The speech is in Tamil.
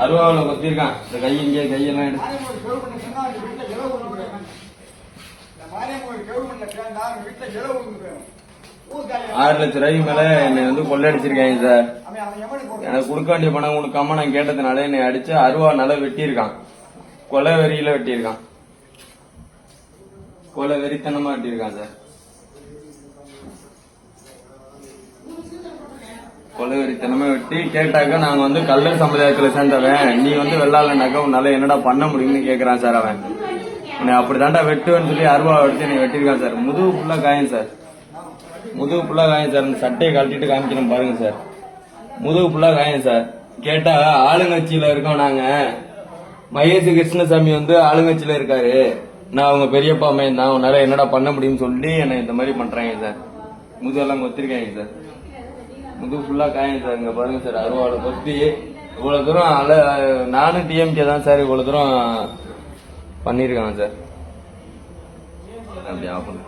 அருவாவில் கொத்திருக்கான். இந்த கை இங்கே கையெல்லாம் எடுத்து 6 லட்சம் ரூபாய்க்கு மேல என்னை வந்து கொள்ளடிச்சிருக்காங்க சார். எனக்கு கொடுக்க வேண்டிய பணம் கொடுக்காம நான் கேட்டதுனால என்னை அடிச்சு அருவானால வெட்டியிருக்கான். கொலை வெறியில வெட்டியிருக்கான். கொலை வெறித்தனமா வெட்டியிருக்கான் சார். கொலை வெறித்தனமா வெட்டி கேட்டாக்க நாங்க வந்து கல்லர் சமுதாயத்துல சேர்ந்தவன், நீ வந்து வெள்ளாளனாக்க உன்னால என்னடா பண்ண முடியும்னு கேக்குறான் சார். அவன் உன்னை அப்படிதாண்டா வெட்டுவேன்னு சொல்லி அருவா எடுத்து என்னை வெட்டியிருக்கான் சார். முதுகு ஃபுல்லா காயம் சார். முதுகு ஃபுல்லா காயம் சார். இந்த சட்டையை கழட்டிட்டு காமிக்கணும் பாருங்க சார். முதுகு ஃபுல்லா காயம் சார். கேட்டா ஆளுங்கட்சியில இருக்கோம் நாங்க, மகேஷ் கிருஷ்ணசாமி வந்து ஆளுங்கட்சியில இருக்காரு, நான் அவங்க பெரியப்பா அம்மையன் தான், உன்னால என்னடா பண்ண முடியும்னு சொல்லி என்னை இந்த மாதிரி பண்றாங்க சார். முதுகெல்லாம் கொத்திருக்காங்க சார். முதுகு ஃபுல்லா காயம் சார். இங்க பாருங்க சார், அருவாளை கொத்தி இவ்வளவு தூரம் நானும் டிஎம்கே தான் சார் இவ்வளவு தூரம் பண்ணிருக்காங்க சார். அப்படி ஆகணும்.